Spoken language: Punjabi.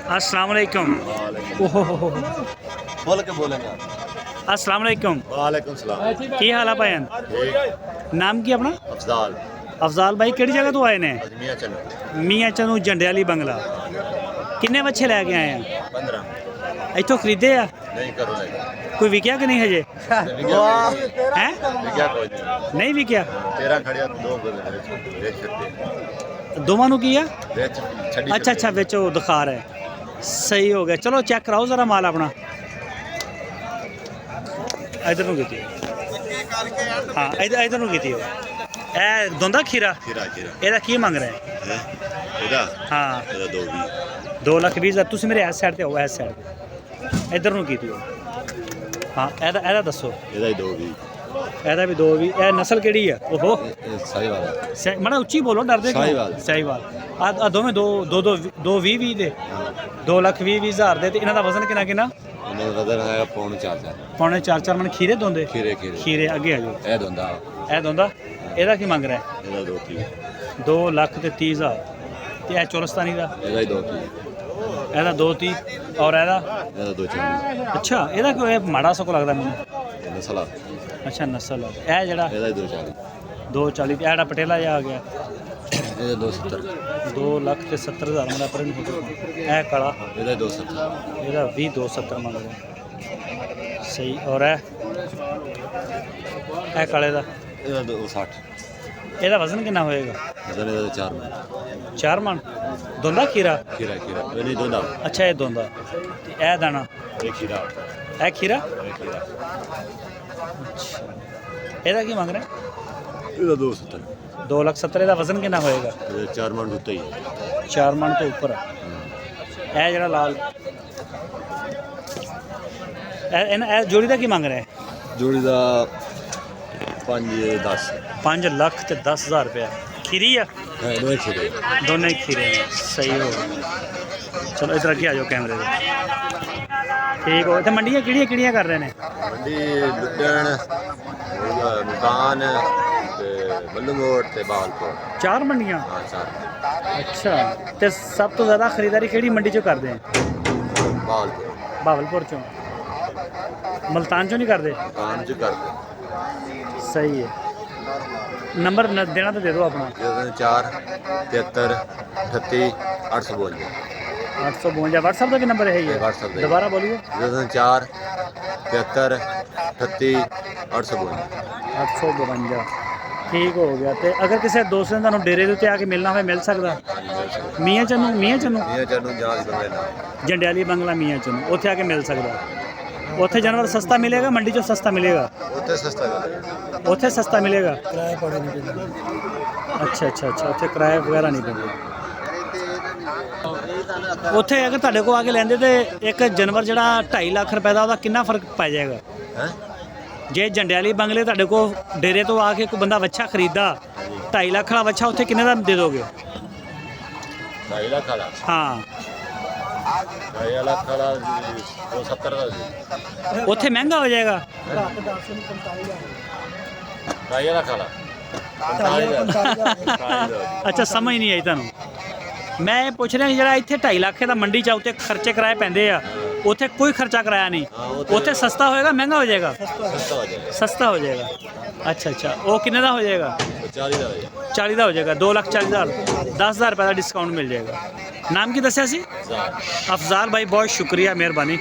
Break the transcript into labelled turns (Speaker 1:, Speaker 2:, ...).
Speaker 1: अस्सलाम वालेकुम। ओहो
Speaker 2: बोल के बोलेंगे।
Speaker 1: अस्सलाम वालेकुम।
Speaker 2: वालेकुम सलाम।
Speaker 1: की हाल है भाईन? नाम की अपना?
Speaker 2: अफजाल
Speaker 1: अफजाल भाई किहड़ी जगह तो आए ने?
Speaker 2: मियां चलो
Speaker 1: मियां चनू जंडियाली बंगला। किन्ने बच्चे लैके आए हैं?
Speaker 2: 15
Speaker 1: इतों खरीदे आ?
Speaker 2: नहीं करो नहीं
Speaker 1: कोई विकया कि नहीं हजे? हैं?
Speaker 2: क्या कोई नहीं
Speaker 1: नहीं विकया?
Speaker 2: 13 खड़िया दो बेच सकते
Speaker 1: दोवां नू की आ?
Speaker 2: बेच छड़ी
Speaker 1: अच्छा अच्छा बिच वो दिखा रहे। सही हो गया, चलो चेक कराओ जरा माल अपना। इधर नू कीती हाँ, इधर नू कीती ए दोंदा खीरा
Speaker 2: खीरा खीरा
Speaker 1: ਇਹਦਾ ਕੀ ਮੰਗ ਰਹੇ ਹੈ?
Speaker 2: ਇਹਦਾ
Speaker 1: ਹਾਂ
Speaker 2: ਇਹਦਾ
Speaker 1: 2,20,000। ਤੁਸੀਂ ਮੇਰੇ ਇਸ ਸਾਈਡ ਤੇ ਹੋ, ਇਸ ਸਾਈਡ ਤੇ ਇਧਰ ਨੂੰ ਕੀਤੀ ਹੋ। ਹਾਂ ਇਹਦਾ ਦੱਸੋ।
Speaker 2: ਇਹਦਾ ਹੀ 220
Speaker 1: ਇਹਦਾ ਵੀ 2,20,000। ਇਹ ਨਸਲ ਕਿਹੜੀ ਆ? ਓਹੋ
Speaker 2: ਸਹੀ ਵਾਲਾ
Speaker 1: ਮਾੜਾ ਉੱਚੀ ਬੋਲੋ, ਡਰਦੇ ਕਿਉਂ? ਸਾਹੀਵਾਲ। ਆ ਦੋਵੇਂ 2,20,000 ਦੇ 2,20,000 ਦੇ। ਤੇ ਇਹਨਾਂ ਦਾ ਵਜ਼ਨ ਕਿੰਨਾ ਕਿੰਨਾ?
Speaker 2: ਇਹਨਾਂ ਦਾ ਵਜ਼ਨ ਹੈ ਪੌਣੇ 4
Speaker 1: ਪੌਣੇ 4 ਮਣ ਖੀਰੇ ਦੋਂਦੇ?
Speaker 2: ਖੀਰੇ
Speaker 1: ਖੀਰੇ ਅੱਗੇ ਆ ਜਾਓ।
Speaker 2: ਇਹ ਦੋਂਦਾ
Speaker 1: ਇਹਦਾ ਕੀ ਮੰਗ ਰਿਹਾ?
Speaker 2: ਇਹਦਾ 230
Speaker 1: 2,30,000। ਤੇ ਇਹ ਚੋਰਸਤਾਨੀ ਦਾ?
Speaker 2: ਇਹਦਾ ਹੀ 230
Speaker 1: ਇਹਦਾ 2,30 ਔਰ ਇਹਦਾ?
Speaker 2: ਇਹਦਾ 240
Speaker 1: ਅੱਛਾ, ਇਹਦਾ ਕਿਉਂ ਇਹ ਮਾੜਾ ਸਕੋ ਲੱਗਦਾ ਮੈਨੂੰ?
Speaker 2: ਨਸਲਾ
Speaker 1: ਅੱਛਾ ਨਸਲ ਆ। ਇਹ ਜਿਹੜਾ
Speaker 2: ਇਹਦਾ ਹੀ 240
Speaker 1: 2,40। ਤੇ ਇਹੜਾ ਪਟੇਲਾ ਜਿਹਾ ਆ ਗਿਆ?
Speaker 2: ਇਹਦਾ 270
Speaker 1: 2,70,000 ਮੇਰਾ ਪ੍ਰਿੰਟ ਫੋਟੋ। ਇਹ ਕਾਲਾ?
Speaker 2: ਇਹਦਾ ਹੀ 270
Speaker 1: ਇਹਦਾ 2,70 ਮੰਗ ਰਿਹਾ। ਸਹੀ। ਔਰ ਇਹ ਕਾਲੇ ਦਾ?
Speaker 2: ਇਹਦਾ 260
Speaker 1: ਇਹਦਾ ਵਜ਼ਨ ਕਿੰਨਾ ਹੋਏਗਾ?
Speaker 2: ਵਜ਼ਨ ਇਹਦਾ 4 ਮਣ
Speaker 1: 4 ਮਣ। ਦੋਂਦਾ ਖੀਰਾ?
Speaker 2: ਖੀਰਾ ਇਹ ਨਹੀਂ ਦੋਂਦਾ।
Speaker 1: ਅੱਛਾ ਇਹ ਦੋਂਦਾ। ਤੇ ਇਹ ਦਾਣਾ?
Speaker 2: ਇਹ ਖੀਰਾ
Speaker 1: ਇਹ ਖੀਰਾ?
Speaker 2: ਇਹ ਖੀਰਾ
Speaker 1: ਅੱਛਾ ਇਹਦਾ ਕੀ ਮੰਗ ਰਿਹਾ?
Speaker 2: ਇਹਦਾ 270
Speaker 1: 2,70,000। ਇਹਦਾ ਵਜ਼ਨ ਕਿੰਨਾ ਹੋਏਗਾ?
Speaker 2: ਇਹਦਾ 4 ਮਣ ਉੱਤੇ ਹੀ ਹੈ।
Speaker 1: 4 ਮਣ ਤੋਂ ਉੱਪਰ ਆ। ਇਹ ਜਿਹੜਾ ਲਾਲ ਇਹ ਜੋੜੀ ਦਾ ਕੀ ਮੰਗ ਰਿਹਾ?
Speaker 2: ਜੋੜੀ ਦਾ 5-10
Speaker 1: 5,10,000 ਰੁਪਇਆ। ਖੀਰੀ ਆ?
Speaker 2: ਹੈ ਦੋਏ ਖੀਰੇ
Speaker 1: ਦੋਨੇ ਖੀਰੇ ਨੇ। ਸਹੀ ਹੋ ਗਿਆ। ਚਲੋ ਇੱਧਰ ਅੱਗੇ ਆ ਜਾਓ ਕੈਮਰੇ ਦੇ। ਠੀਕ ਹੋ। ਇੱਥੇ ਮੰਡੀਆਂ ਕਿਹੜੀਆਂ ਕਿਹੜੀਆਂ ਕਰ ਰਹੇ ਨੇ?
Speaker 2: ਮੰਡੀ ਲੁੱਟਣ ਮੁਕਾਨ ਤੇ ਬੱਲੂਮੋੜ ਤੇ ਬਾਲਪੁਰ।
Speaker 1: 4 ਮੰਡੀਆਂ?
Speaker 2: ਹਾਂ 4
Speaker 1: ਅੱਛਾ। ਤੇ ਸਭ ਤੋਂ ਜ਼ਿਆਦਾ ਖਰੀਦਦਾਰੀ ਕਿਹੜੀ ਮੰਡੀ ਚੋਂ ਕਰਦੇ ਆ?
Speaker 2: ਬਾਲਪੁਰ
Speaker 1: ਬਹਾਵਲਪੁਰ ਚੋਂ? ਮਲਤਾਨ ਚੋਂ ਨਹੀਂ ਕਰਦੇ?
Speaker 2: ਮੁਕਾਨ ਚ ਕਰਦੇ
Speaker 1: ਸਹੀ ਹੈ। ਨੰਬਰ ਦੇਣਾ ਤਾਂ ਦੇ ਦਿਓ ਆਪਣਾ।
Speaker 2: 4 73 38 852
Speaker 1: 852। WhatsApp ਦਾ ਵੀ ਨੰਬਰ ਹੈ ਹੀ ਹੈ?
Speaker 2: WhatsApp ਦਾ।
Speaker 1: ਦੁਬਾਰਾ ਬੋਲੀਏ।
Speaker 2: 4 73 38 852
Speaker 1: 852। ਠੀਕ ਹੋ ਗਿਆ। ਤੇ ਅਗਰ ਕਿਸੇ ਦੋਸਤ ਨੇ ਤੁਹਾਨੂੰ ਡੇਰੇ ਦੇ ਉੱਤੇ ਆ ਕੇ ਮਿਲਣਾ ਹੋਵੇ ਮਿਲ ਸਕਦਾ? ਮੀਆਂ ਚੰਨੂ
Speaker 2: ਇਹ ਜਾਨੂੰ ਜਾਂਚ ਬੰਦੇ ਨਾ
Speaker 1: ਜੰਡਿਆਲੀ ਬੰਗਲਾ ਮੀਆਂ ਚੰਨੂ ਉੱਥੇ ਆ ਕੇ ਮਿਲ ਸਕਦਾ? ਉੱਥੇ ਜਾਨਵਰ ਸਸਤਾ ਮਿਲੇਗਾ? ਮੰਡੀ 'ਚੋਂ ਸਸਤਾ ਮਿਲੇਗਾ?
Speaker 2: ਉੱਥੇ ਸਸਤਾ ਮਿਲਦਾ।
Speaker 1: ਉੱਥੇ ਸਸਤਾ ਮਿਲੇਗਾ? ਕਿਰਾਇਆ ਪਾੜਾ ਨਹੀਂ ਪੈਂਦਾ? ਅੱਛਾ ਉੱਥੇ ਕਿਰਾਇਆ ਵਗੈਰਾ ਨਹੀਂ ਪੈਂਦਾ। ਉੱਥੇ ਅਗਰ ਤੁਹਾਡੇ ਕੋਲ ਆ ਕੇ ਲੈਂਦੇ ਤੇ ਇੱਕ ਜਾਨਵਰ ਜਿਹੜਾ 2.5 ਲੱਖ ਰੁਪਏ ਦਾ, ਉਹਦਾ ਕਿੰਨਾ ਫਰਕ ਪੈ ਜਾਏਗਾ?
Speaker 2: ਹੈ
Speaker 1: ਜੇ ਜੰਡਿਆਲੀ ਬੰਗਲੇ ਤੁਹਾਡੇ ਕੋਲ ਡੇਰੇ ਤੋਂ ਆ ਕੇ ਕੋਈ ਬੰਦਾ ਵੱਛਾ ਖਰੀਦਾ 2.5 ਲੱਖ ਵਾਲਾ ਵੱਛਾ, ਉੱਥੇ ਕਿੰਨੇ ਦਾ ਦੇ ਦੋਗੇ?
Speaker 2: 2.5 ਲੱਖ ਵਾਲਾ?
Speaker 1: ਹਾਂ
Speaker 2: 2.5 ਲੱਖ ਵਾਲਾ 270 ਦਾ ਸੀ।
Speaker 1: ਉੱਥੇ ਮਹਿੰਗਾ ਹੋ ਜਾਏਗਾ?
Speaker 2: 2.5 ਲੱਖ ਵਾਲਾ 45
Speaker 1: ਅੱਛਾ ਸਮਝ ਨਹੀਂ ਆਈ ਤੁਹਾਨੂੰ। ਮੈਂ ਇਹ ਪੁੱਛ ਰਿਹਾ ਜਿਹੜਾ ਇੱਥੇ 2.5 ਲੱਖ ਦਾ ਮੰਡੀ 'ਚ ਉੱਤੇ ਖਰਚੇ ਕਿਰਾਏ ਪੈਂਦੇ ਆ, ਉੱਥੇ ਕੋਈ ਖਰਚਾ ਕਰਾਇਆ ਨਹੀਂ? ਉੱਥੇ ਸਸਤਾ ਹੋਏਗਾ ਮਹਿੰਗਾ ਹੋ ਜਾਏਗਾ?
Speaker 2: ਸਸਤਾ ਹੋ ਜਾਏਗਾ।
Speaker 1: ਸਸਤਾ ਹੋ ਜਾਏਗਾ। ਅੱਛਾ ਉਹ ਕਿੰਨੇ ਦਾ ਹੋ ਜਾਏਗਾ?
Speaker 2: 40 ਦਾ ਹੋ ਜਾਏਗਾ।
Speaker 1: 40 ਦਾ ਹੋ ਜਾਏਗਾ। 2,40,000 10,000 ਰੁਪਏ ਦਾ ਡਿਸਕਾਊਂਟ ਮਿਲ ਜਾਏਗਾ। ਨਾਮ ਕੀ ਦੱਸਿਆ ਸੀ? ਅਫਜ਼ਾਲ ਭਾਈ, ਬਹੁਤ ਸ਼ੁਕਰੀਆ, ਮਿਹਰਬਾਨੀ।